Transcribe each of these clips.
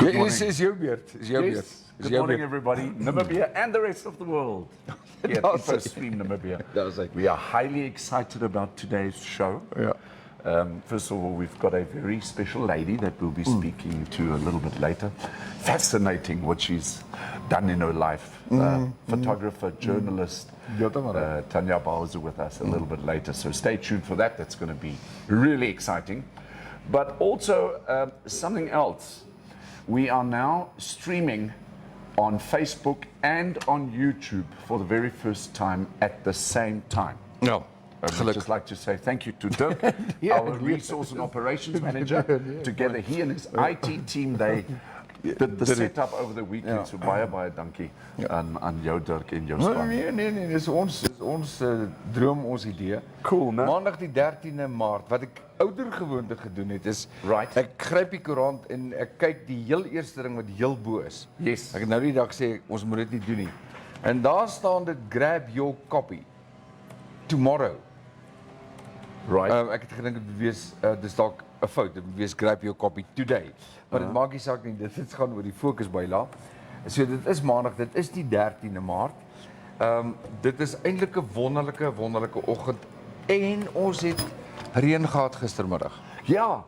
Good morning. Is your beard. Is your beard. Good morning, everybody. Namibia and the rest of the world. Here at Infostream Namibia. We are highly excited about today's show. Yeah. First of all, we've got a very special lady that we'll be speaking to a little bit later. Fascinating what she's done in her life. Photographer, journalist, Tanja Bause with us a little bit later. So stay tuned for that. That's going to be really exciting. But also something else. We are now streaming on Facebook and on YouTube for the very first time at the same time. No. I'd just like to say thank you to Dirk, our resource and operations manager. Together, he and his IT team, they did the setup over the weekend. So baie dankie aan jou Dirk en jou span. Nee, dis ons droom, ons idee. Cool, né? Maandag die 13de Maart, wat ek ouer gewoonte gedoen het, is ek gryp die koerant en ek kyk die heel eerste ding wat heel bo is. Yes. Ek het nou die dag sê, ons moet dit nie doen nie. En daar staan dit, grab your copy tomorrow. Right. Ek het gedink dit wees dis dalk 'n fout, dit wees grab your copy today. Maar dit maak nie saak nie, dit gaan oor die fokus bylaag. So dit is Maandag, dit is die 13de Maart. Dit is eintlik 'n wonderlike oggend en ons het reën gehad gistermiddag. Yeah,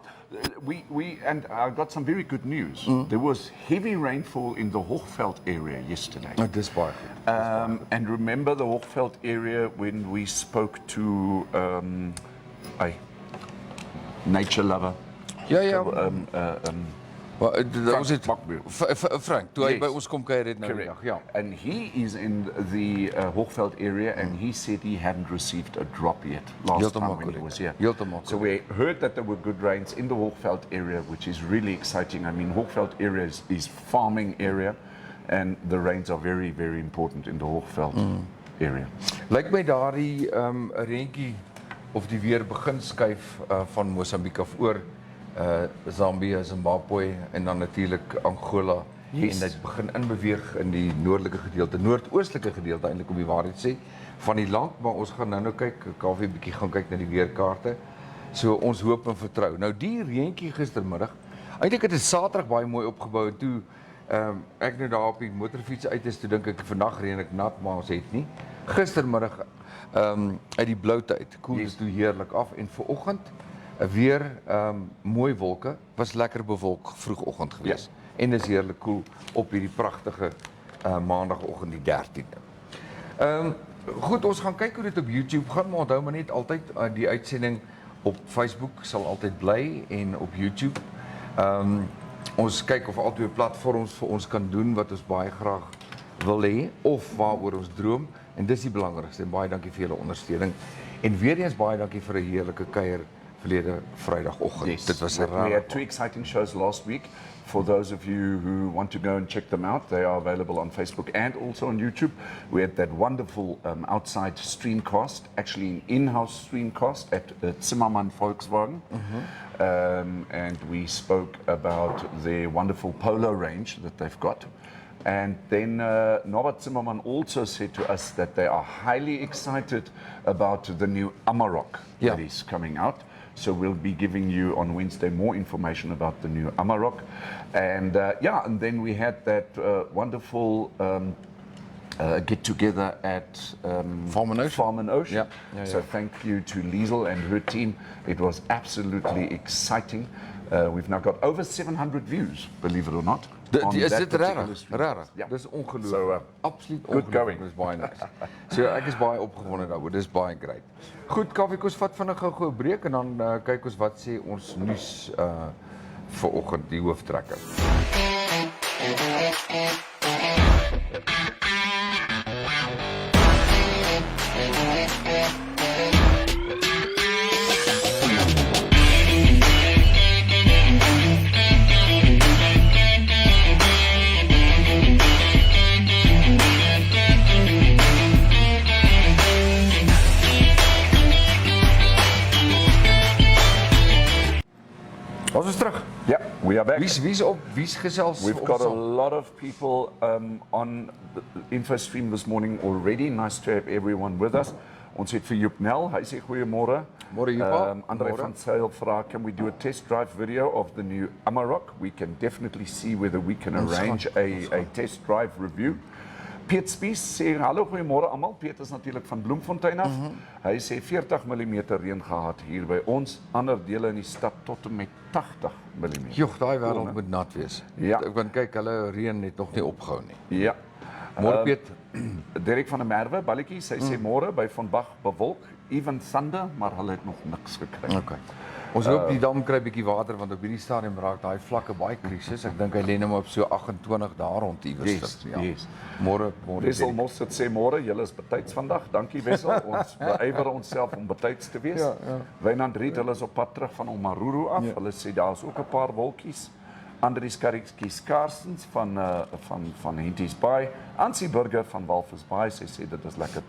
and I got some very good news. There was heavy rainfall in the Hochveld area yesterday. Dis baie goed. And remember the Hochveld area when we spoke to a nature lover? Ja. Ons het Frank, toe hy by ons kom kuier het nou die dag. Ja. And he is in the Hochveld area and he said he hadn't received a drop yet last time when he was here. So we heard that there were good rains in the Hochveld area, which is really exciting. I mean, Hochveld area is farming area and the rains are very, very important in the Hochveld area. Lyk my daardie reentjie of die weer begin skuif van Mosambiek af oor Zambia, Zimbabwe en dan natuurlik Angola. En dit begin inbeweeg in die noordelike gedeelte, noordoostelike gedeelte eintlik om die waarheid te sê van die land, maar ons gaan nou kyk, Kaufeee bietjie gaan kyk na die weerkaarte. So ons hoop en vertrou. Nou die reentjie gistermiddag, eintlik het dit Saterdag baie mooi opgebou en toe ek nou daar op die motorfiets uit is, toe dink ek vandag reën ek nat, maar ons het nie. Gistermiddag uit die blou tyd, koel dit toe heerlik af en vanoggend weer mooi wolke, was lekker bewolk vroegoggend geweest. En dis heerlik koel op hierdie pragtige maandagoggend die 13de. Goed, ons gaan kyk hoe dit op YouTube gaan, maar onthou maar net altyd die uitsending op Facebook sal altyd bly en op YouTube. Ons kyk of al twee platforms vir ons kan doen wat ons baie graag wil hê of waaroor ons droom en dis die belangrikste en baie dankie vir julle ondersteuning. En weer eens baie dankie vir 'n heerlike kuier verlede Vrydagoggend. Yes. Dit was We had 2 exciting shows last week. For those of you who want to go and check them out, they are available on Facebook and also on YouTube. We had that wonderful outside streamcast, actually an in-house streamcast at Zimmermann Volkswagen. And we spoke about their wonderful polo range that they've got. And then Norbert Zimmermann also said to us that they are highly excited about the new Amarok that is coming out. So we'll be giving you on Wednesday more information about the new Amarok. And and then we had that wonderful get together at Farm and Ocean. So thank you to Liesel and her team. It was absolutely exciting. We've now got over 700 views, believe it or not. Is dit rarig? Dis ongelooflik. So, absoluut ongelooflik. Dis baie nice. So ek is baie opgewonde daaroor. Dis baie great. Goed, Kaufeee, kom ons vat vinnig gou 'n breek en dan kyk ons wat sê ons nuus vir oggend die hooftrekker. Ons is terug. Yeah, we are back. Wie's gesels? We've got a lot of people on the Infostream this morning already. Nice to have everyone with us. Ons het vir Joep Nel, hy sê goeiemôre. Môre, Joep. André van Sail vra, can we do a test drive video of the new Amarok? We can definitely see whether we can arrange a test drive review. Piet Spies sê, hallo, goeiemôre almal. Piet is natuurlik van Bloemfontein af. Hy sê 40 mm reën gehad hier by ons, ander dele in die stad tot en met 80 mm. Joh, daai wêreld moet nat wees. Ja. Ek kan kyk, hulle reën het nog nie opgehou nie. Ja. Môre Piet. Dirk van der Merwe, balletjie, sy sê môre by Van Bach bewolk, even thunder, maar hulle het nog niks gekry. Okay. Ons hoop die dam kry bietjie water want op hierdie stadium raak daai vlakke baie krisis. Ek dink hy lê nou op so 28 daar rond iewers. Yes. Môre Wessel mos dit sê môre, julle is betyds vandag. Dankie Wessel. Ons beywer onsself om betyds te wees. Ja. Wynand Riet, hulle is op pad terug van Omaruru af. Ja. Hulle sê daar's ook 'n paar wolkies. Andries Karskens van Henties Bay, Ansie Burger van Walvis Bay, sy sê dit is lekker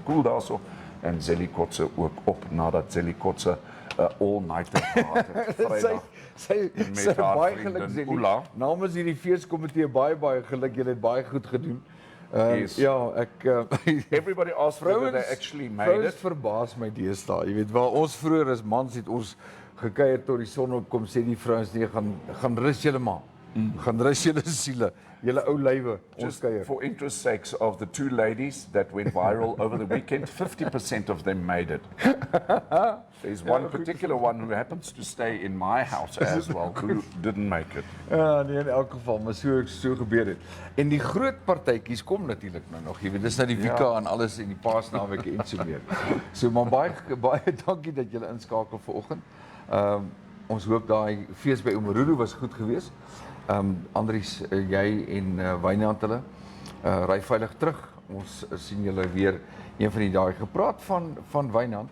cool daarso, en Zelly Kotse ook op nadat Zelly Kotse all-nighter gehad het Vrydag. Sy baie geluk Zelly. Namens hierdie feeskomitee baie geluk, julle het baie goed gedoen. Yes. Ja, Everybody asked whether they actually made vrouens it. verbaas my deesdae. Jy weet waar ons vroeër as mans het ons gekuier tot die son opkom, sê die vrouens nee, gaan rus julle maar. Gaan rus julle siele, julle ou lywe, ons Just kuier. for interest sakes of the two ladies that went viral over the weekend, 50% of them made it. There's one particular one who happens to stay in my house as well, who didn't make it. Ja, nee, in elk geval, maar so gebeur het. En die groot partytjies kom natuurlik nou nog, jy weet, dis nou die Wika en alles en die Paasnaweek en so meer. So maar baie dankie dat julle inskakel vanoggend. Ons hoop daai fees by Omaruru was goed geweest. Andries, jy en Wynand hulle ry veilig terug. Ons sien julle weer een van die dae gepraat van Wynand.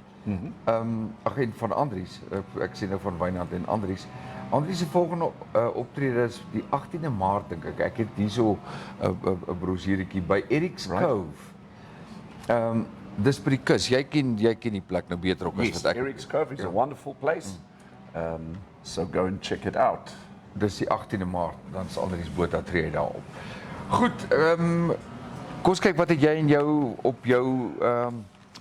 En van Andries. Ek sê nou van Wynand en Andries. Andries se volgende optrede is die 18de Maart dink ek. Ek het hierso 'n brosjieretjie by Eric's Cove. Dis by die kus. Jy ken die plek nou beter ook as Yes, wat ek. Eric's Cove is a wonderful place. So go and check it out. Dis die 18de Maart, dan is Andries Botha tree daarop. Goed, kom ons kyk wat het jy en jou op jou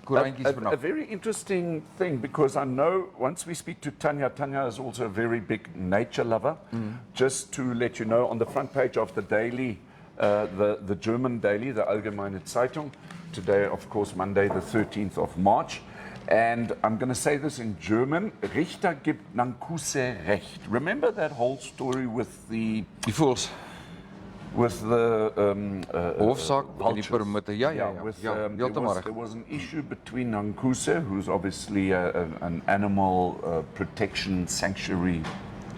koerantjies A vandag. very interesting thing, because I know once we speak to Tanja is also a very big nature lover. Just to let you know, on the front page of the daily, the German daily, the Allgemeine Zeitung, today, of course, Monday, the 13th of March. And I'm going to say this in German. Richter gibt Nankuse recht. Remember that whole story with the Die voels. Hofsaak en die permitte. Ja. There was an issue between Nankuse, who's obviously an animal protection sanctuary,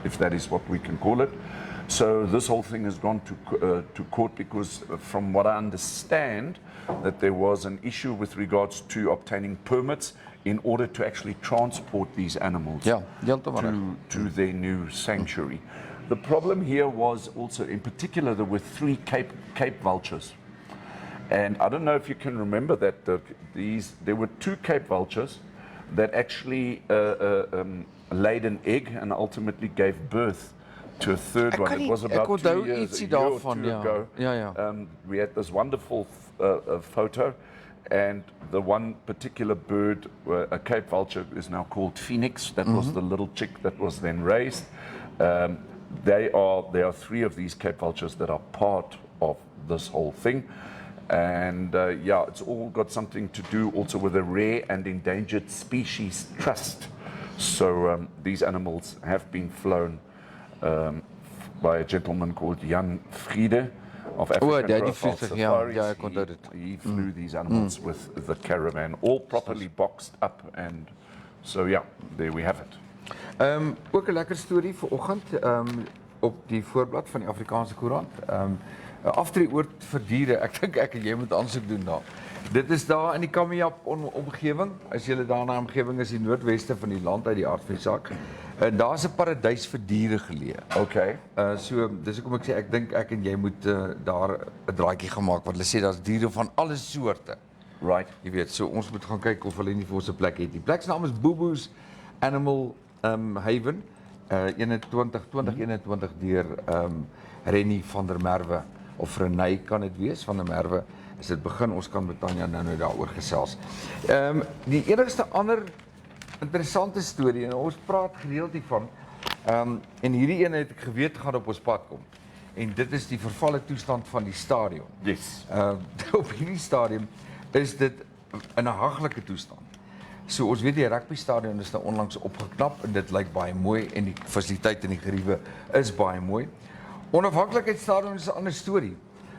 if that is what we can call it. So this whole thing has gone to court because, from what I understand, that there was an issue with regards to obtaining permits in order to actually transport these animals to their new sanctuary. The problem here was also, in particular, there were 3 Cape vultures. And I don't know if you can remember that there were 2 Cape vultures that actually laid an egg and ultimately gave birth to a third one. It was about 2 years ago. We had this wonderful photo, and the one particular bird, a Cape vulture, is now called Phoenix. That was the little chick that was then raised. There are 3 of these Cape vultures that are part of this whole thing. And it's all got something to do also with a rare and endangered species trust. So these animals have been flown by a gentleman called Jan Friede of African Profile Safaris. He flew these animals with the caravan, all properly boxed up, and so there we have it. Ook 'n lekker storie vanoggend op die voorblad van die Afrikaanse koerant. 'n Aftreeoord vir diere. Ek dink ek en jy moet aansoek doen daar. Dit is daar in die Kamiap omgewing. As jy daar na omgewing is, die noordweste van die land uit die aard van die saak. Daar's 'n paradys vir diere geleë. Okay. So dis hoekom ek sê ek dink ek en jy moet daar 'n draaitjie gemaak want hulle sê daar's diere van alle soorte. Right. Jy weet, so ons moet gaan kyk of hulle nie vir ons 'n plek het nie. Die plek se naam is Boebo's Animal Haven, 2021 deur Rennie van der Merwe of Renay kan dit wees, van 'n Merwe is dit begin, ons kan met Tanja nou daaroor gesels. Die enigste ander interessante storie, en ons praat gereeld hiervan, en hierdie ene het ek geweet gaan op ons pad kom, en dit is die vervalle toestand van die stadion. Yes. Op hierdie stadium is dit in 'n haglike toestand. So ons weet die rugbystadion is nou onlangs opgeknap en dit lyk baie mooi en die fasiliteit in die geriewe is baie mooi. Onafhanklikheidsstadion is 'n ander storie.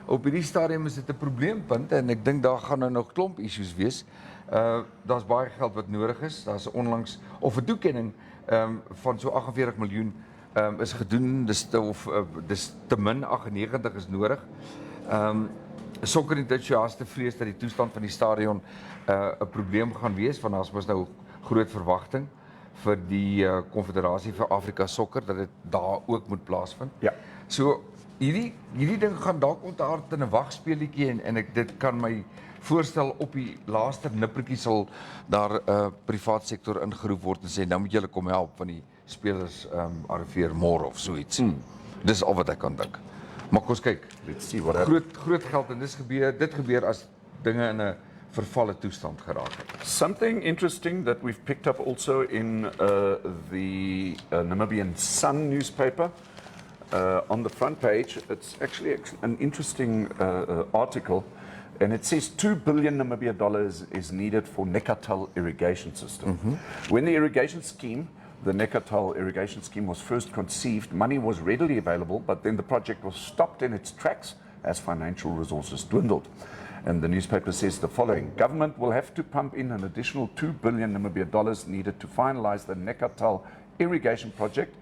Op hierdie stadium is dit 'n probleempunt en ek dink daar gaan nou nog klomp issues wees. Daar's baie geld wat nodig is. Daar's onlangs of 'n toekenning van so 48 miljoen is gedoen. Dis te min, 98 is nodig. Sokkerentusiaste vrees dat die toestand van die stadion 'n probleem gaan wees, want daar's mos nou groot verwagting vir die Konfederasie vir Afrika Sokker dat dit daar ook moet plaasvind. Ja. So hierdie ding gaan dalk ontaard in 'n wagspeletjie en dit kan my voorstel op die laaste nippertjie sal daar privaat sektor ingeroep word en sê nou moet julle kom help van die spelers arriveer môre of so iets. Dis al wat ek kan dink. Maar kom ons kyk. Let's see what Groot geld en dit gebeur as dinge in 'n vervalle toestand geraak het. Something interesting that we've picked up also in the Namibian Sun newspaper. On the front page, it's actually an interesting article, and it says 2 billion Namibia dollars is needed for Neckartal irrigation system. When the irrigation scheme, the Neckartal irrigation scheme was first conceived, money was readily available, but then the project was stopped in its tracks as financial resources dwindled. And the newspaper says the following: government will have to pump in an additional 2 billion Namibia dollars needed to finalize the Neckartal irrigation project.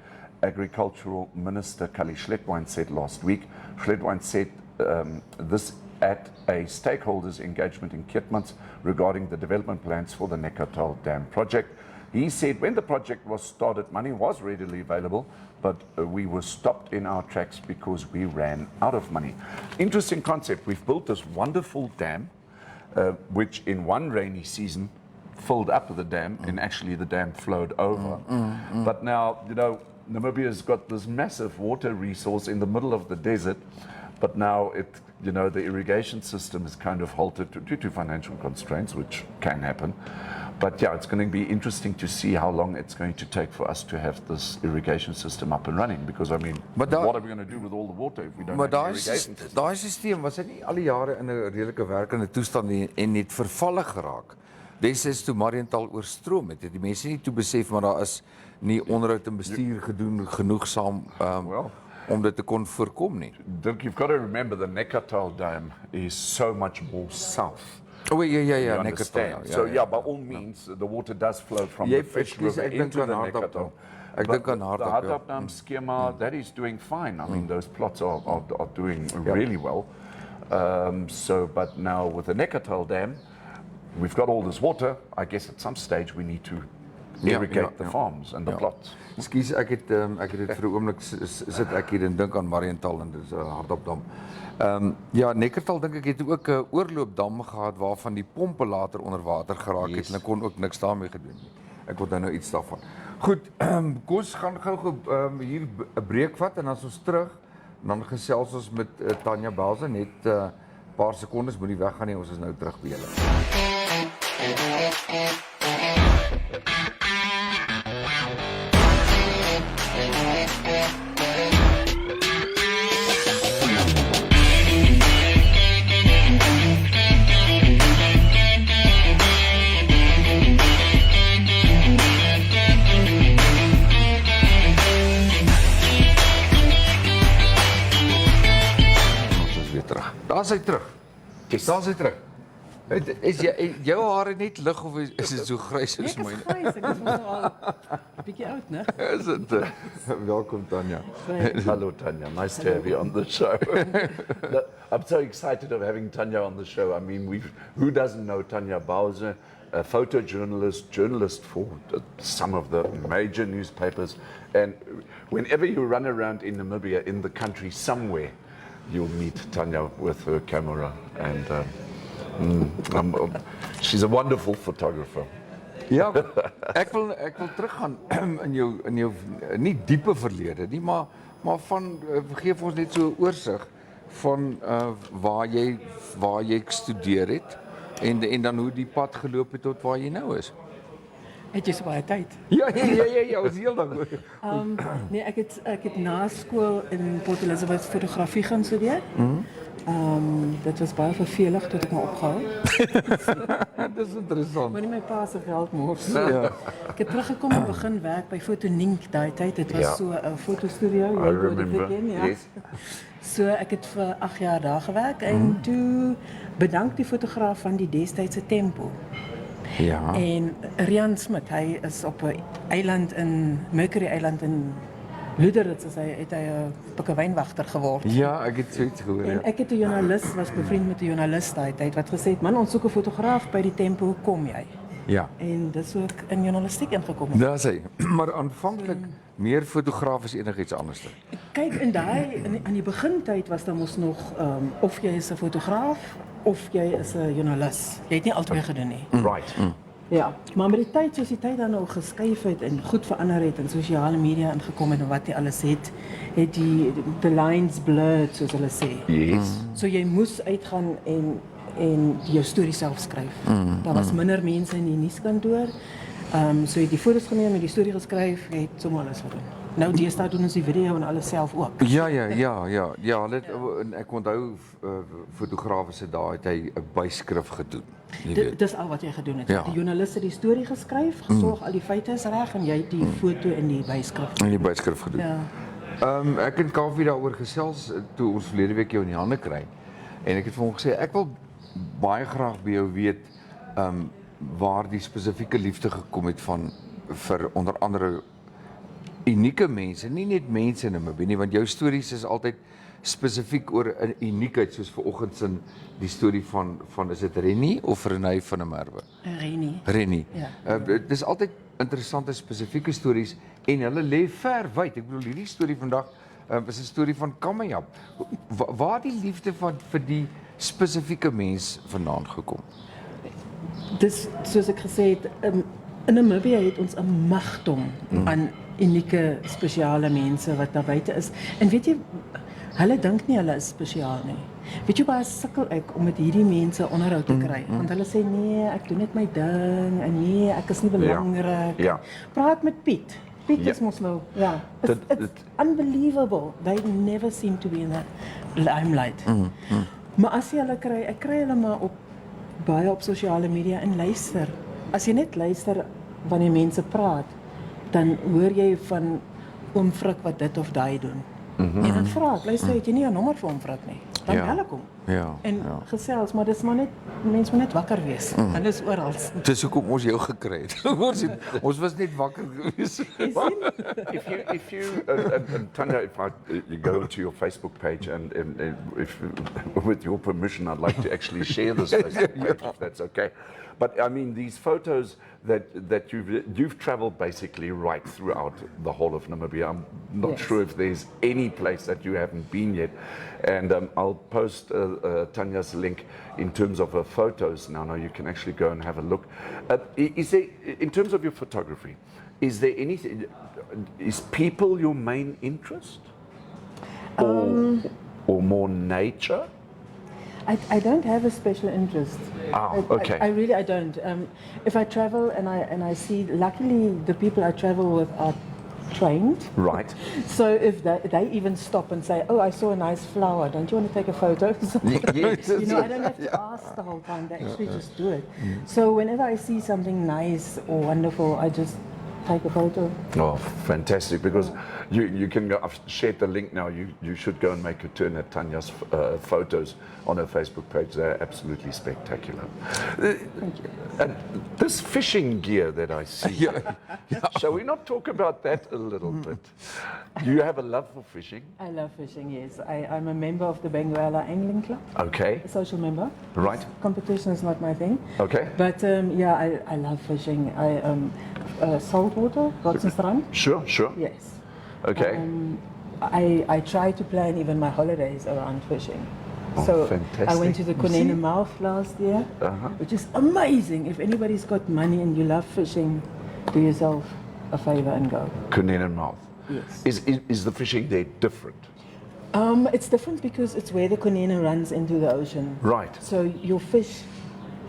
Agricultural Minister Kali Schledwijn said last week. Schledwijn said this at a stakeholders engagement in Keetmans regarding the development plans for the Neckartal Dam project. He said when the project was started, money was readily available, but we were stopped in our tracks because we ran out of money. Interesting concept. We've built this wonderful dam, which in one rainy season filled up the dam, and actually the dam flowed over. But now, you know, Namibia's got this massive water resource in the middle of the desert, but now the irrigation system is kind of halted due to financial constraints, which can happen. But yeah, it's going to be interesting to see how long it's going to take for us to have this irrigation system up and running. Because I mean, what are we going to do with all the water if we don't have an irrigation system? Daai stelsel was dit nie al die jare in 'n redelike werkende toestand en net vervalle geraak. Destyds toe Mariental oorstroom het die mense nie toe besef maar daar is nie onderhoud en bestuur gedoen genoegsaam om dit te kon voorkom nie. Dirk, you've got to remember the Neckartal Dam is so much more south. Oh ja, You Neckartal. understand? So yeah, by all means, the water does flow from the Fish River into the Neckartal. Ek dink aan Hardop. The Hardop Dam schema, that is doing fine. I mean, those plots are doing really well. But now with the Neckartal Dam, we've got all this water. I guess at some stage we need to irrigate the farms and the plots. Ekskuus, ek het dit vir 'n oomblik sit ek hier en dink aan Mariental en dis 'n Hardopdam. Ja, Neckartal dink ek het ook 'n oorloopdam gehad waarvan die pompe later onder water geraak het en ek kon ook niks daarmee gedoen nie. Ek onthou nou iets daarvan. Goed, kom ons gaan gou hier 'n breek vat en dan ons terug dan gesels ons met Tanja Bause net 'n paar sekondes, moenie weggaan nie, ons is nou terug by julle. Daar's hy terug. Daar's hy terug. Is jou hare net lig of is dit so grys soos myne? Nee, ek is grys, ek is nog al 'n bietjie oud, né? Is dit? Welkom Tanja. Hello Tanja, nice to have you on the show. I'm so excited of having Tanja on the show. I mean, who doesn't know Tanja Bause, a photojournalist, journalist for some of the major newspapers, and whenever you run around in Namibia, in the country somewhere, you'll meet Tanja with her camera, and she's a wonderful photographer. Ja, ek wil teruggaan in jou nie diepe verlede nie, maar van gee vir ons net so 'n oorsig van waar jy gestudeer het en dan hoe die pad geloop het tot waar jy nou is? Het jy so baie tyd? Ja, ons heel dag. Nee, ek het na skool in Port Elizabeth fotografie gaan studeer. Dit was baie vervelig tot ek maar opgehou. Dis interessant. Maar nie my pa se geld mors. Ja. Ek het teruggekom en begin werk by Fotonink daai tyd. Dit was Ja. so 'n fotostudio. I remember. Ja. Yes. So ek het vir 8 jaar daar gewerk en toe bedank die fotograaf van die destydse Tempo. Ja. En Rian Smit, hy is op 'n eiland in Mercury Eiland in Luderitz, het hy 'n pikkewynwagter geword. Ja, ek het zoiets gehoor. En Ja. ek het 'n joernalis, was bevriend met 'n joernalis daai tyd wat gesê het, "Man, ons soek 'n fotograaf by die Tempo, kom jy?" Ja. En dis hoe ek in journalistiek ingekom het. Daar sê, maar aanvanklik meer fotograaf as enigiets anders. Kyk, in daai aan die begintyd was daar mos nog of jy is 'n fotograaf of jy is 'n joernalis. Jy het nie albei gedoen nie. Right. Ja, maar met die tyd, soos die tyd dan nou geskuif het en goed verander het en sosiale media ingekom het en wat jy alles het die the lines blurred, soos hulle sê. Yes. So jy moes uitgaan en jou storie self skryf. Daar was minder mense in die nuuskantoor. So jy het die foto's geneem en die storie geskryf, jy het sommer alles gedoen. Nou deesdae doen ons die video en alles self ook. Ja, hulle en ek onthou fotograwe se daai het hy 'n byskrif gedoen. Jy weet. Dis al wat jy gedoen het. Ja. Die joernalis het die storie geskryf, gesorg al die feite is reg en jy het die foto en die byskrif. En die byskrif gedoen. Ja. Ek en Kaufeee daaroor gesels toe ons verlede week jou in die hande kry. En ek het vir hom gesê ek wil baie graag by jou weet waar die spesifieke liefde gekom het vir onder andere unieke mense, nie net mense in Namibië nie, want jou stories is altyd spesifiek oor 'n uniekheid, soos vanoggend se die storie van is dit Rennie of Renée van der Merwe? Rennie. Ja. Dit is altyd interessante spesifieke stories en hulle lê ver wyd. Ek bedoel hierdie storie vandag is 'n storie van Kamajap. Waar die liefde vir die spesifieke mens vandaan gekom? Dis soos ek gesê het, in Namibië het ons 'n magdom aan unieke spesiale mense wat daar buite is. En weet jy, hulle dink nie hulle is spesiaal nie. Weet jy baie sukkel ek om met hierdie mense onderhoud te kry, want hulle sê nee, ek doen net my ding en nee, ek is nie belangrik. Ja. Praat met Piet. Piet is mos nou, ja. It's unbelievable. They never seem to be in the limelight. Maar as jy hulle kry, ek kry hulle maar baie op sosiale media en luister. As jy net luister wanneer mense praat, dan hoor jy van oom Frik wat dit of daai doen. En dan vra ek, luister, het jy nie 'n nommer vir oom Frik nie? Dan bel ek hom. En gesels, maar dis maar net mense moet net wakker wees. Hulle is oral. Dis hoekom ons jou gekry het. Ons was net wakker gewees. If you and Tanja, if you go to your Facebook page and if with your permission, I'd like to actually share this Facebook page, if that's okay. But I mean, these photos that you've travelled basically right throughout the whole of Namibia. I'm not sure if there's any place that you haven't been yet, and I'll post Tanja's link in terms of her photos. Now you can actually go and have a look. Is there, in terms of your photography, is there anything? Is people your main interest, or more nature? I don't have a special interest. Okay. I don't. If I travel and I see, luckily the people I travel with are trained. Right. So if they even stop and say, "Oh, I saw a nice flower. Don't you want to take a photo?" Yes. You know, I don't have to ask the whole time. They actually just do it. So whenever I see something nice or wonderful, I just take a photo. Oh, fantastic! Because you can go. I've shared the link now. You should go and make a turn at Tanja's photos on her Facebook page. They're absolutely spectacular. Thank you. And this fishing gear that I see. Shall we not talk about that a little bit? Do you have a love for fishing? I love fishing. Yes, I'm a member of the Benguela Angling Club. Okay. A social member. Right. Competition is not my thing. Okay. But I love fishing. Saltwater, Rotsenstrand. Sure. Yes. Okay. I try to plan even my holidays around fishing. Oh, So fantastic. I went to the Konene Mouth last year, which is amazing. If anybody's got money and you love fishing, do yourself a favor and go. Konene Mouth. Yes. Is the fishing there different? It's different because it's where the konene runs into the ocean. Right. So your fish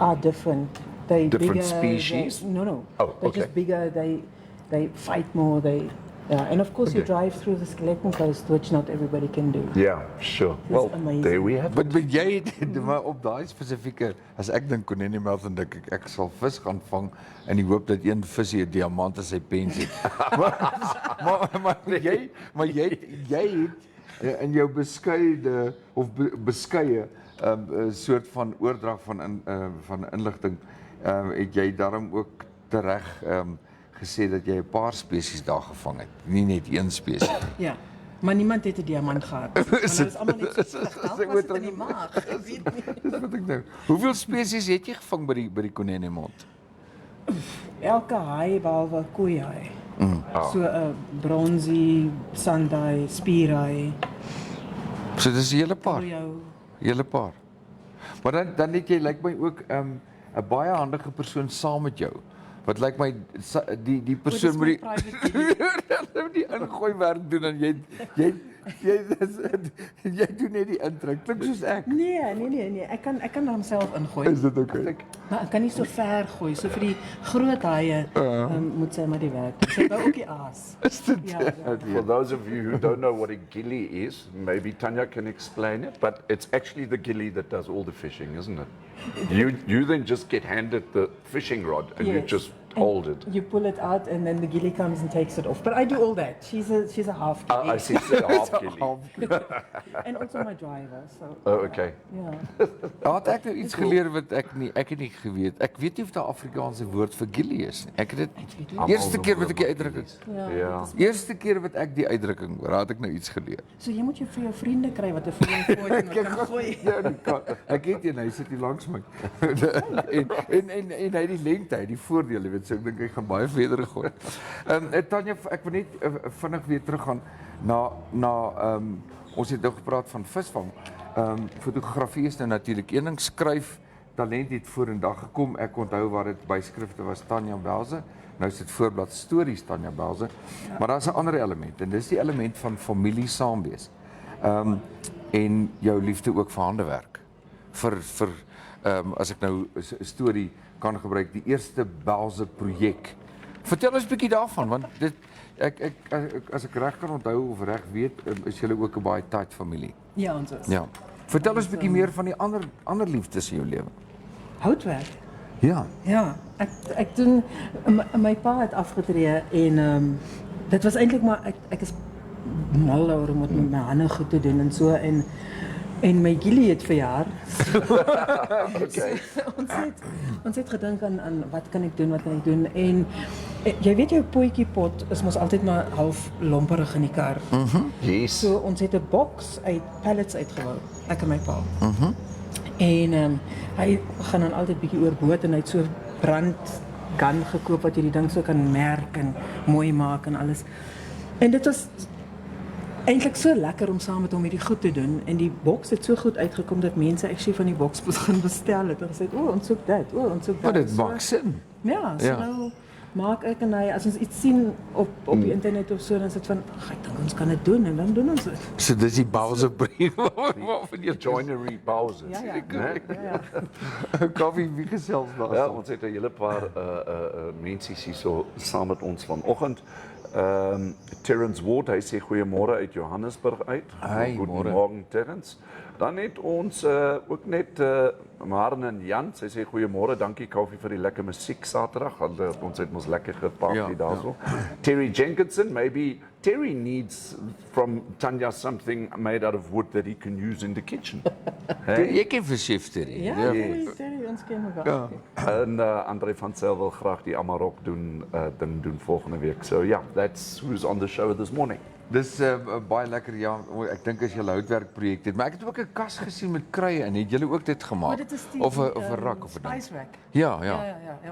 are different. They Different bigger, species? No. Oh, They're okay. just bigger. They fight more. And of course you drive through the skeleton coast, which not everybody can do. Yeah, sure. It's Well, amazing. there we have it. Maar jy het maar op daai spesifieke as ek dink konene meld dan dink ek sal vis gaan vang in die hoop dat een visie 'n diamant in sy pens het. maar jy het in jou beskeide of beskeie 'n soort van oordrag van inligting het jy daarom ook tereg gesê dat jy 'n paar spesies daar gevang het, nie net een spesies nie. Ja. Maar niemand het 'n diamant gehad. Maar nou is almal net so sleg. Was dit in die maag? Ek weet nie. Dis wat ek dink. Hoeveel spesies het jy gevang by die konene mond? Elke haai behalwe koeihaai. So 'n bronsie, sandhaai, spierhaai. So dis 'n hele paar. Jou Hele paar. Maar dan het jy lyk my ook 'n baie handige persoon saam met jou. Wat lyk my die persoon moet die ingooi werk doen en jy doen net die indruk. Klink soos ek. Nee. Ek kan homself ingooi. Is dit okay? Maar ek kan nie so ver gooi. So vir die groot haie moet sy maar die werk doen. Sy bou ook die aas. Is dit? Ja. For those of you who don't know what a gilly is, maybe Tanja can explain it, but it's actually the gilly that does all the fishing, isn't it? You then just get handed the fishing rod and you Yes. just hold it. You pull it out and then the gilly comes and takes it off. But I do all that. She's a half gilly. I see, so half gilly. And also my driver. So Oh, okay. yeah. Had ek nou iets geleer wat ek het nie geweet. Ek weet nie of daar Afrikaanse woord vir gilly is nie. Ek het dit eerste keer wat ek die uitdrukking. Ja. Eerste keer wat ek die uitdrukking hoor, het ek nou iets geleer. So jy moet vir jou vriende kry wat 'n vir jou gooi en wat kan gooi. Ja, ek het een, hy sit hier langs my. en hy het die lengte, hy het die voordeel, jy weet, so ek dink ek gaan baie verder gooi. Tanja, ek wil net vinnig weer teruggaan na ons het nou gepraat van visvang. Fotografie is nou natuurlik een ding, skryf talent het vorendag gekom. Ek onthou waar dit byskrifte was Tanja Bause. Nou is dit voorblad stories Tanja Bause. Maar daar's 'n ander element en dis die element van familie saam wees. En jou liefde ook vir handewerk. Vir as ek nou 'n storie kan gebruik, die eerste Bause projek. Vertel ons 'n bietjie daarvan want dit as ek reg kan onthou of reg weet, is julle ook 'n baie tight familie. Ja, ons is. Ja. Vertel ons 'n bietjie meer van die ander liefdes in jou lewe. Houtwerk. Ja. Ja, ek doen my pa het afgetree en dit was eintlik maar ek is mal daaroor om met my hande goed te doen en so en my gilly het verjaar. Okay. Ons het gedink aan wat kan ek doen en jy weet jou potjiepot is mos altyd maar half lomperig in die kar. Yes. So ons het 'n boks uit pallets uitgebou, ek en my pa. En hy gaan dan altyd bietjie oor boot en hy het so brandgun gekoop wat jy die ding so kan merk en mooi maak en alles. En dit was eintlik so lekker om saam met hom hierdie goed te doen en die boks het so goed uitgekom dat mense actually van die boks begin bestel het en gesê het, ons soek dit, ons soek Maar dat. dit maak sin. Ja, so nou maak ek en hy, as ons iets sien op die internet of so, dan is dit van, ag, ek dink ons kan dit doen en dan doen ons dit. So dis die Bause brief waarvan jy Joinery Bause. Ja. Kaufeee wie gesels daar. Ja, ons het 'n hele paar mense hier so saam met ons vanoggend. Terrence Ward, hy sê goeiemôre uit Johannesburg uit. Hi, Goeiemôre Terrence. Dan het ons ook net Maren en Jan, sy sê goeiemôre, dankie Kaufeee vir die lekker musiek Saterdag. Ons het mos lekker geparty daarso. Terry Jenkinson, maybe Terry needs from Tanja something made out of wood that he can use in the kitchen. Jy ken vir Shifter. Ja, Terry, ons ken mekaar. En Andre van Zyl wil graag die Amarok ding doen volgende week. So yeah, that's who's on the show this morning. Dis baie lekker ja, ek dink as jy 'n houtwerk projek het, maar ek het ook 'n kas gesien met kruie in. Het julle ook dit gemaak? Maar dit is die of 'n rak of 'n ding? spice rack. Ja,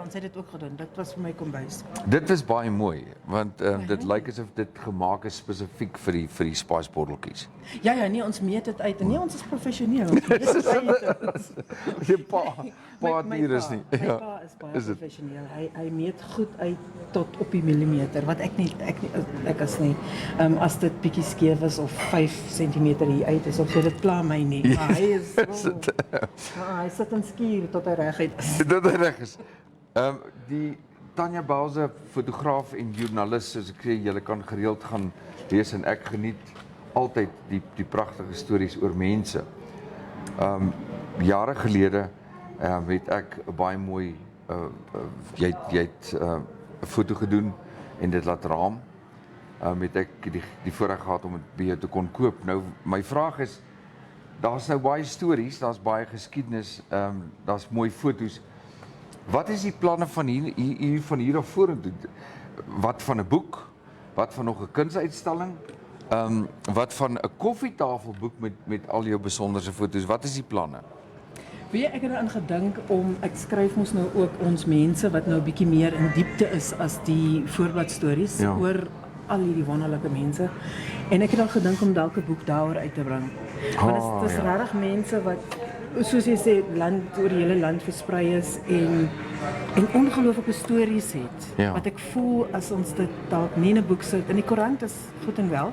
Ons het dit ook gedoen. Dit was vir my kombuis. Dit is baie mooi want dit lyk asof dit gemaak is spesifiek vir die spice botteltjies. Ja, nee, ons meet dit uit. Nee, ons is professioneel. Ons meet dit uit. Jy pa hier is nie. My pa is baie professioneel. Hy meet goed uit tot op die millimeter, wat ek as nie. As dit bietjie skeef is of 5 cm hier uit is of so, dit pla my nie. Maar hy is hy sit en skuur tot hy reguit is. Tot hy reg is. Die Tanja Bause, fotograaf en joernalis, soos ek sê, julle kan gereeld gaan lees en ek geniet altyd die pragtige stories oor mense. Jare gelede het ek 'n baie mooi jy het 'n foto gedoen en dit laat raam. Het ek die voorreg gehad om dit by jou te kon koop. Nou my vraag is, daar's nou baie stories, daar's baie geskiedenis, daar's mooi foto's. Wat is die planne van hier af vorentoe? Wat van 'n boek? Wat van nog 'n kunsuitstalling? Wat van 'n koffietafelboek met al jou besonderse foto's? Wat is die planne? Weet jy, ek het daaraan gedink ek skryf mos nou ook ons mense wat nou 'n bietjie meer in diepte is as die voorbladstories oor al hierdie wonderlike mense. En ek het al gedink om dalk 'n boek daaroor uit te bring. Want dit is regtig mense wat, soos jy sê, oor die hele land versprei is en ongelooflike stories het. Wat ek voel as ons dit dalk nie in 'n boek sit, in die koerant is goed en wel,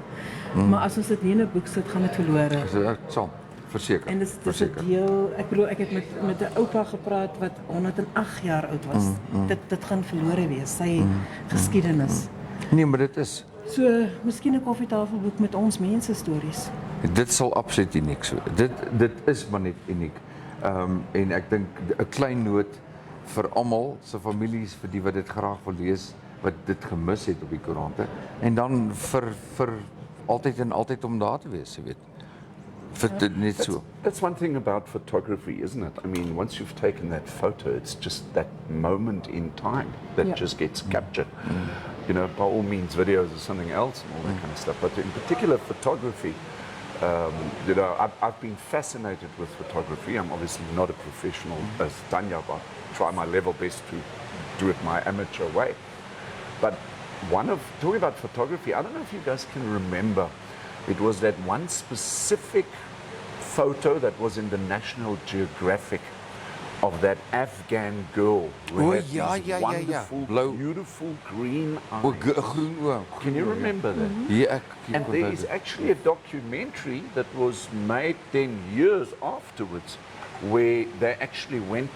maar as ons dit nie in 'n boek sit, gaan dit verlore. Ek sal verseker. En dis 'n deel, ek bedoel, ek het met 'n oupa gepraat wat 108 jaar oud was. Dit gaan verlore wees, sy geskiedenis. Nee, maar dit is So, miskien 'n koffietafelboek met ons mense stories. Dit sal absoluut uniek so. Dit is maar net uniek. En ek dink 'n klein noot vir almal se families, vir die wat dit graag wil lees, wat dit gemis het op die koerante, en dan vir altyd en altyd om daar te wees, jy weet. Net so. That's one thing about photography, isn't it? I mean, once you've taken that photo, it's just that moment in time that just gets captured. You know, by all means, videos are something else and all that kind of stuff. But in particular, photography, you know, I've been fascinated with photography. I'm obviously not a professional as Tanja, but I try my level best to do it my amateur way. But talking about photography, I don't know if you guys can remember, it was that one specific photo that was in the National Geographic of that Afghan girl who had these wonderful, beautiful green eyes. Groen oë. Can you remember that? Ja, And there is actually a documentary that was made 10 years afterwards where they actually went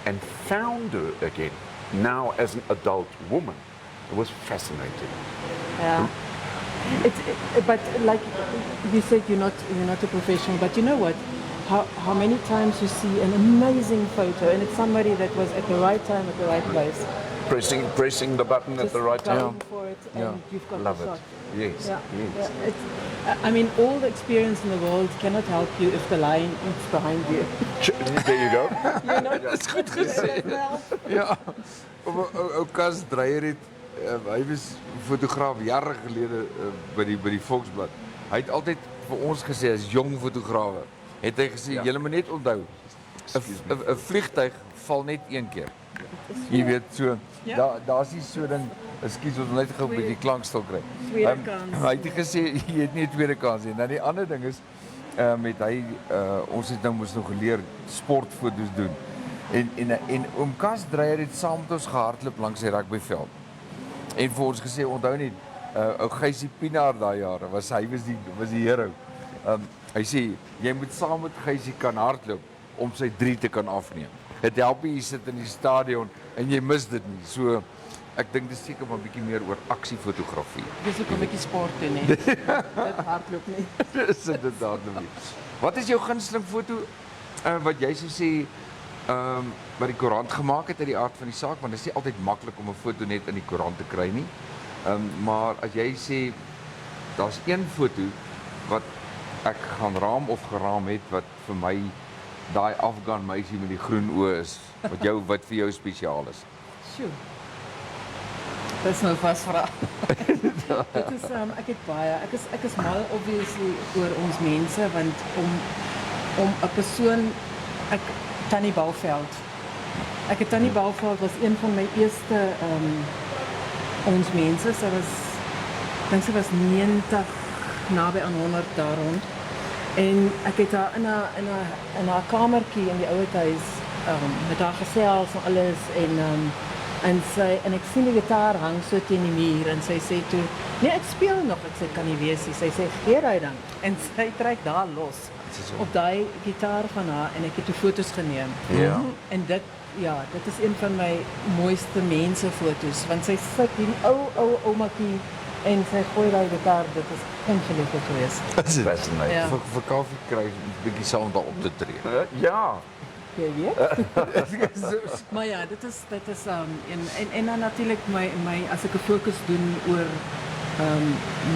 and found her again, now as an adult woman. It was fascinating. Yeah. But like you said, you're not a professional, but you know what? How many times you see an amazing photo and it's somebody that was at the right time at the right place. Pressing the button at the right time. Just going for it and you've got Love the shot. Yes. Yeah. Yes. I mean, all the experience in the world cannot help you if the lion is behind you. There you go. You know? Dis goed gesê. Ja. Ou Kas Dreyer het hy was fotograaf jare gelede by die Volksblad. Hy het altyd vir ons gesê as jong fotograwe, het hy gesê julle moet net onthou 'n vliegtuig val net een keer. Jy weet so, daar's nie so ding, ekskuus ons net gou 'n bietjie klankstil kry. Tweede kans. Hy het gesê jy het nie 'n tweede kans nie. Nou die ander ding is met hy ons het nou mos nog geleer sportfoto's doen. En oom Kas Dreyer het saam met ons gehardloop langs die rugbyveld. En vir ons gesê, onthou net, ou Gysie Pinaar daai jare, was die hero. Hy sê, jy moet saam met Gysie kan hardloop om sy 3 te kan afneem. Dit help jy sit in die stadion en jy mis dit nie. So, ek dink dis seker maar 'n bietjie meer oor aksiefotografie. Dis ook 'n bietjie sport doen, hè. Dit hardloop nie. Dis inderdaad nie. Wat is jou gunsteling foto wat jy sou sê wat die koerant gemaak het uit die aard van die saak, want dit is nie altyd maklik om 'n foto net in die koerant te kry nie. Maar as jy sê daar's een foto wat ek gaan raam of geraam het wat vir my daai Afghan meisie met die groen oë is, wat vir jou spesiaal is. Sjoe. Dis nou vasvra. Dit is ek het baie. Ek is mal obviously oor ons mense want om 'n persoon Tanja Bause. Tanja Bause was een van my eerste ons mense. Sy was 90 naby aan 100 daar rond. En ek het haar in haar kamertjie in die ouer huis met haar gesels en alles en ek sien die gitaar hang so teen die muur en sy sê toe, nee, ek speel nog. Ek sê, kan nie wees nie. Sy sê, gee hy dan. En sy trek daar los op daai gitaar van haar en ek het toe foto's geneem. Ja. En dit is een van my mooiste mensefoto's want sy sit hierdie ou oumakie en sy gooi daai gitaar. Dit is ongelukkig geweest. Is dit? Fascinating. Ja. Vir Kaufeee kry 'n bietjie saam daar op te tree. Ja. Jy weet? Maar ja, dit is en dan natuurlik my as ek 'n fokus doen oor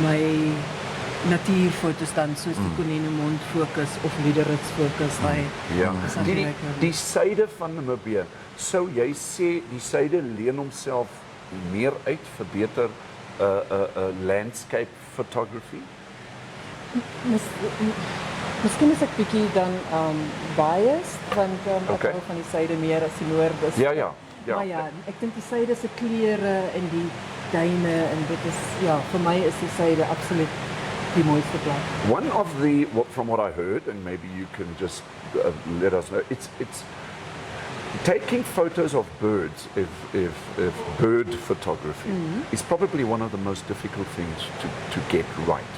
my natuurfoto's dan soos die Koninnemond fokus of Liederits fokus daai. Ja. is natuurlik, Die suide van Namibië, sou jy sê die suide leen homself meer uit vir beter landscape photography? Miskien is ek bietjie dan biased want ek Okay. hou van die suide meer as die noorde. Ja. Maar ja, ek dink die suide se kleure en die duine en dit is vir my is die suide absoluut die mooiste plek. One of from what I heard, and maybe you can just let us know, it's taking photos of birds, if bird photography is probably one of the most difficult things to get right.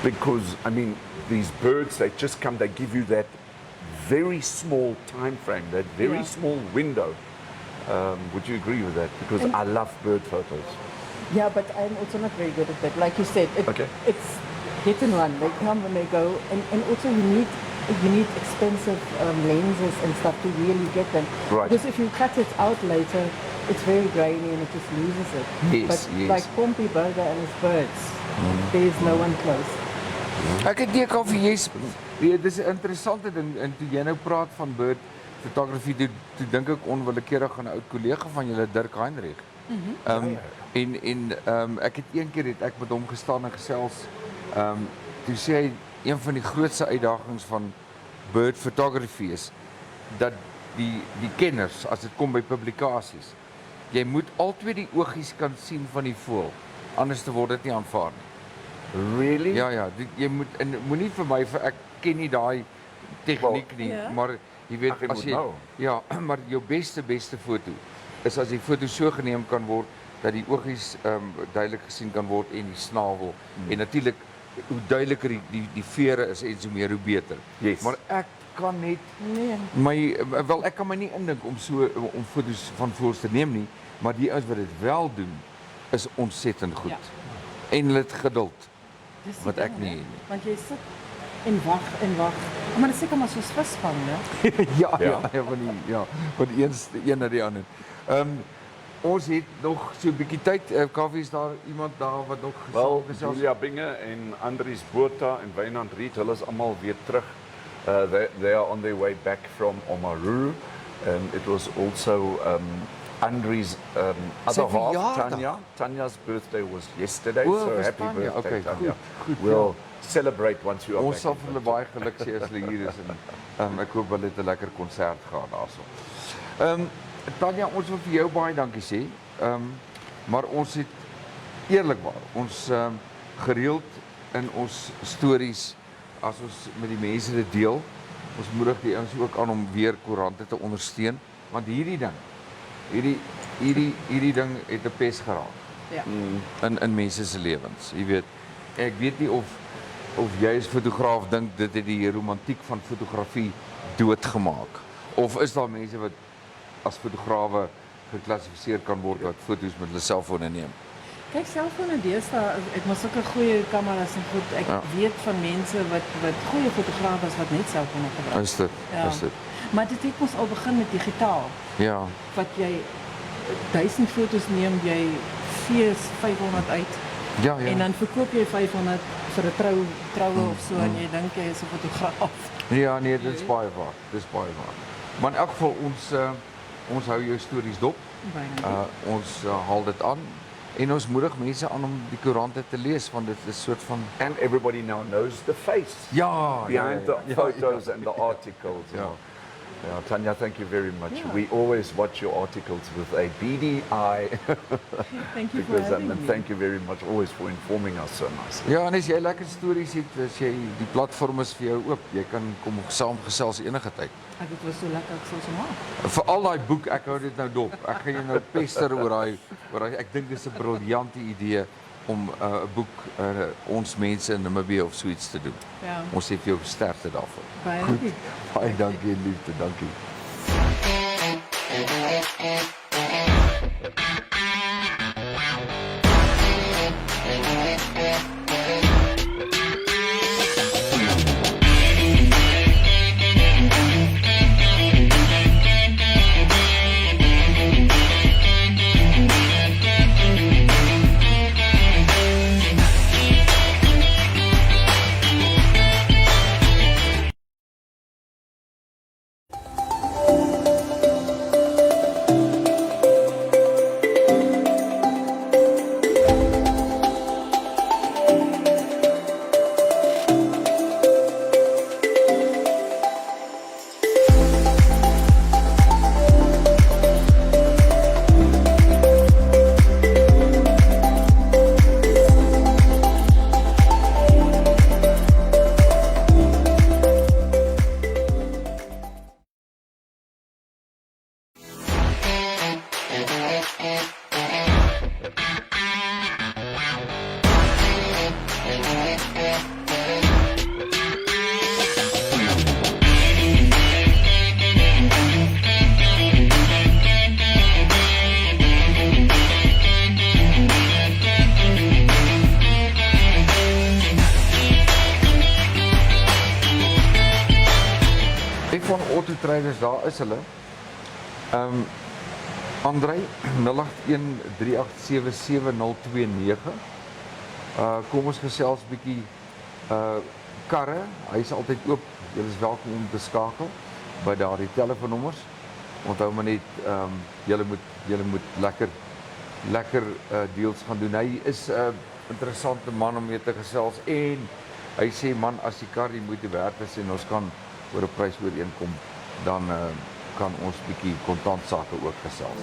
Because, I mean, these birds, they just come, they give you that very small time frame, that very small window. Would you agree with that? Because I love bird photos. Yeah, but I'm also not very good at that. Like you said, it's hit and run. They come and they go, and also you need expensive lenses and stuff to really get them. Right. Because if you cut it out later, it's very grainy and it just loses it. Yes, but yes. like Pompey Burger and his birds, there is no one close. Ek het die Kaufeee, dit is 'n interessante ding en toe jy nou praat van bird photography, toe dink ek onwillekeurig aan 'n ou kollega van julle, Dirk Heinrich. Ek het een keer het ek met hom gestaan en gesels. Toe sê hy een van die grootste uitdagings van bird photography is dat die kenners, as dit kom by publikasies, jy moet altyd die oogies kan sien van die voël, anders word dit nie aanvaar nie. Really? Ja, jy moet en moenie vir my ek ken nie daai tegniek nie, maar jy weet Ag, jy as moet jy nou. ja, maar jou beste foto is as die foto so geneem kan word dat die oogies duidelik gesien kan word en die snavel en natuurlik hoe duideliker die vere is en so meer hoe beter. Yes. Maar ek kan net Nee. ek kan my nie indink om foto's van voëls te neem nie, maar die ouens wat dit wel doen is ontsettend goed. Ja. En hulle het geduld. Dis die Wat ek ding, nie hè. het nie. Want jy sit en wag. Maar dit is seker maar soos visvang, né? van die een na die ander. Ons het nog so 'n bietjie tyd. Kaufeee, is daar iemand daar wat nog Wel, gesels? Julia Binge en Andries Botha en Wynand Riet, hulle is almal weer terug. They are on their way back from Omaruru, and it was also Andries' other half, verjaardag. Tanya's birthday was yesterday, Oh, so was happy Tanya. birthday, Okay, Tanya. goed, We'll celebrate once you are Ons back. sal vir hulle baie geluk sê as hulle hier is en ek hoop hulle het 'n lekker konsert gehad daarso. Tanja, ons wil vir jou baie dankie sê. Maar ons het eerlikwaar ons gereeld in ons stories as ons met die mense dit deel. Ons moedig die ouens ook aan om weer koerante te ondersteun, want hierdie ding ding het 'n pes geraak Ja. in mense se lewens. Jy weet, ek weet nie of jy as fotograaf dink dit het die romantiek van fotografie doodgemaak, of is daar mense wat as fotograwe geklassifiseer kan word wat foto's met hulle selfone neem? Kyk, selfone deesdae, ek moet sulke goeie kameras en goed. Ek weet van mense wat goeie fotograwe is wat net selfone gebruik. Is dit? Ja. Is dit? Maar dit het mos al begin met digitaal. Ja. Wat jy 1000 foto's neem, jy vee 500 uit. Ja. En dan verkoop jy 500 vir 'n troue of so en jy dink jy is 'n fotograaf. Ja, nee, dit is baie waar. Dis baie waar. Maar in elk geval ons hou jou stories dop. Byna. Ons haal dit aan en ons moedig mense aan om die koerante te lees, want dit is 'n soort van And everybody now knows the face ja, behind the photos and the articles. Ja. Yeah, Tanja, thank you very much. We always watch your articles with a beady eye. Thank you for having me. And thank you very much always for informing us so nicely. Ja, en as jy lekker stories het, as jy die platform is vir jou oop, jy kan kom saamgesels enige tyd. Dit was so lekker, ek sal so maak. Vir al daai boek, ek hou dit nou dop. Ek gaan jou nou pester oor daai ek dink dis 'n briljante idee om 'n boek ons mense in Namibia of so iets te doen. Ja. Ons sê vir jou sterkte daarvoor. Baie dankie. Baie dankie en liefde, dankie. Autotraders, daar is hulle. Andrei 0813877029. Kom ons gesels bietjie karre. Hy is altyd oop. Julle is welkom om te skakel by daardie telefoonnommers. Onthou maar net julle moet lekker deals gaan doen. Hy is 'n interessante man om mee te gesels en hy sê man, as die kar die moeite werd is en ons kan oor 'n prys ooreenkom, dan kan ons bietjie kontant sake ook gesels.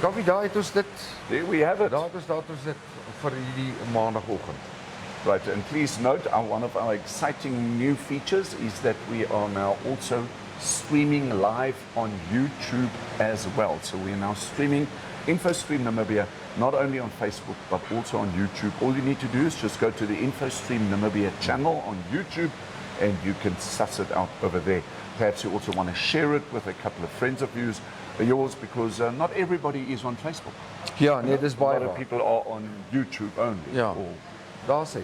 Kaffie, daar het ons dit. There we have it. Daar het ons dit vir hierdie maandagoggend. Right, and please note, one of our exciting new features is that we are now also streaming live on YouTube as well. So we are now streaming Infostream Namibia, not only on Facebook, but also on YouTube. All you need to do is just go to the Infostream Namibia channel on YouTube, and you can suss it out over there. Perhaps you also want to share it with a couple of friends of yours, because not everybody is on Facebook. Ja, nee, dis A baie lot of waar. people are on YouTube only. Ja. Or- Daar sê.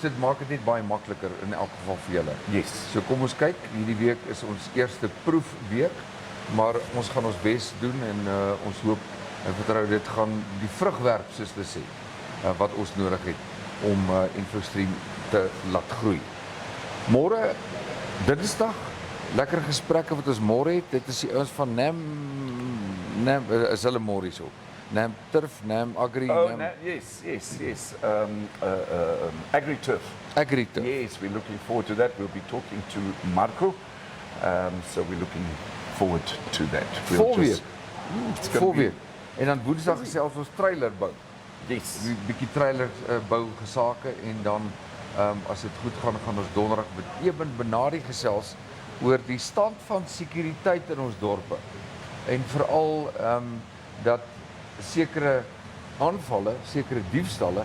Dit maak dit net baie makliker in elk geval vir julle. Yes. So kom ons kyk, hierdie week is ons eerste proefweek, maar ons gaan ons bes doen en ons hoop en vertrou dit gaan die vrug werp, soos hulle sê, wat ons nodig het om Infostream te laat groei. Môre, Dinsdag, lekker gesprekke wat ons môre het. Dit is die ouens van NAM is hulle môre hierso. NAM Turf, NAM Agri, Oh, NAM yes. AgriTurf. Agri-Turf. Yes, we're looking forward to that. We'll be talking to Marco. So we're looking forward to that. Volweek. It's gonna Volweek. En dan Woensdag gesels ons trailer bou. Yes. 'n bietjie trailer bou gesake en dan as dit goed gaan, gaan ons donderdag met Eben Benadi gesels oor die stand van sekuriteit in ons dorpe. En veral dat sekere aanvalle, sekere diefstalle,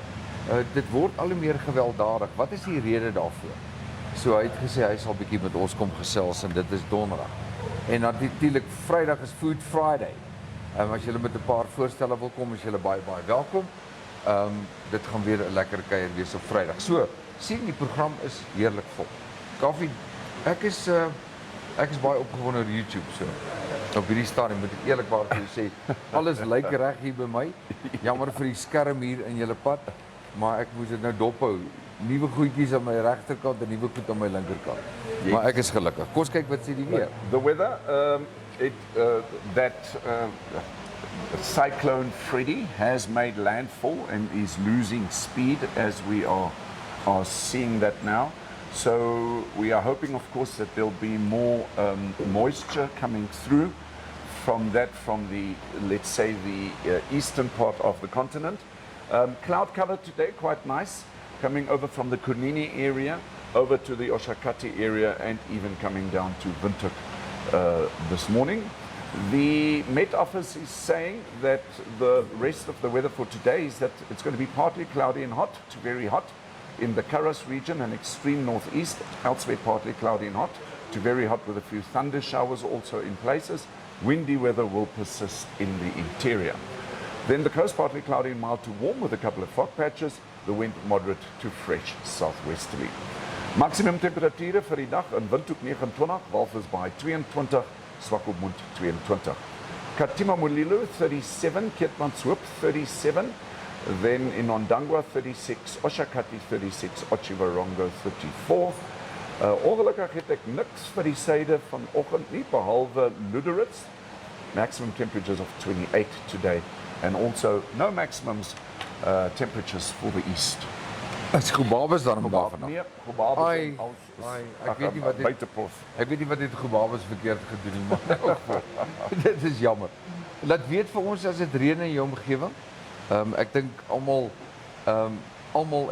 dit word al hoe meer gewelddadig. Wat is die rede daarvoor? So hy het gesê hy sal bietjie met ons kom gesels en dit is donderdag. En natuurlik Vrydag is Food Friday. As julle met 'n paar voorstelle wil kom, is julle baie welkom. Dit gaan weer 'n lekker kuier wees op Vrydag. So, sien die program is heerlik vol. Kaufee, ek is baie opgewonde oor YouTube so. Op hierdie stadium moet ek eerlikwaar vir julle sê, alles lyk reg hier by my. Jammer vir die skerm hier in julle pad, maar ek moes dit nou dophou. Nuwe goedjies aan my regterkant en nuwe goed aan my linkerkant. Yes. Maar ek is gelukkig. Kom ons kyk wat sê die weer. The weather, cyclone Freddy has made landfall and is losing speed as we are seeing that now. So we are hoping, of course, that there'll be more moisture coming through from the, let's say, the eastern part of the continent. Cloud cover today, quite nice, coming over from the Kunini area, over to the Oshakati area, and even coming down to Windhoek this morning. The Met Office is saying that the rest of the weather for today is that it's going to be partly cloudy and hot to very hot in the Karas region and extreme northeast, elsewhere partly cloudy and hot to very hot with a few thunder showers also in places. Windy weather will persist in the interior. Then the coast partly cloudy and mild to warm with a couple of fog patches, the wind moderate to fresh southwesterly. Maximum temperature vir die dag in Windhoek 29, Walvis Bay 22, Swakopmund 22. Katima Mulilo 37, Keetmanshoop 37, then in Ondangwa 36, Oshakati 36, Otjiwarongo 34. Ongelukkig het ek niks vir die suide vanoggend nie, behalwe Luderitz. Maximum temperatures of 28 today, and also no maximums temperatures for the east. Is Gobabes dan vandag? Nee, Gobabes ek weet nie wat dit Gobabes verkeerd gedoen nie, maar dit is jammer. Laat weet vir ons as dit reën in jou omgewing. Ek dink almal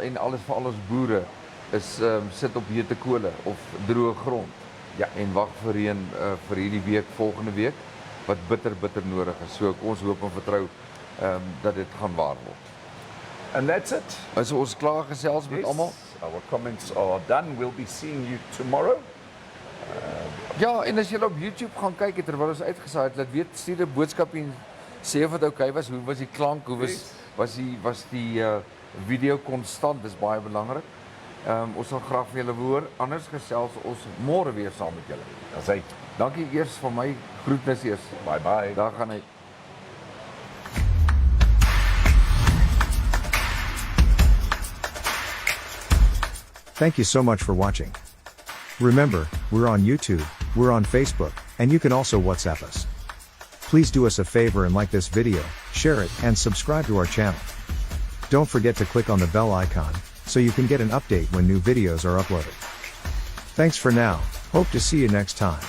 en alles vir al ons boere is sit op hete kole of droë grond. Ja, en wag vir reën vir hierdie week, volgende week, wat bitter nodig is. So ons hoop en vertrou dat dit gaan waar word. And that's it. Is ons klaar gesels met almal? Our comments are done. We'll be seeing you tomorrow. Ja, en as jy op YouTube gaan kyk terwyl ons uitgesaai het, laat weet, stuur 'n boodskap en sê of dit oukei was, hoe was die klank, hoe was die video konstant, dis baie belangrik. Ons sal graag vir julle hoor, anders gesels ons môre weer saam met julle. Dis hy. Dankie eers van my, groetnis eers. Bye. Daar gaan hy. Thank you so much for watching. Remember, we're on YouTube, we're on Facebook, and you can also WhatsApp us. Please do us a favor and like this video, share it, and subscribe to our channel. Don't forget to click on the bell icon, so you can get an update when new videos are uploaded. Thanks for now, hope to see you next time.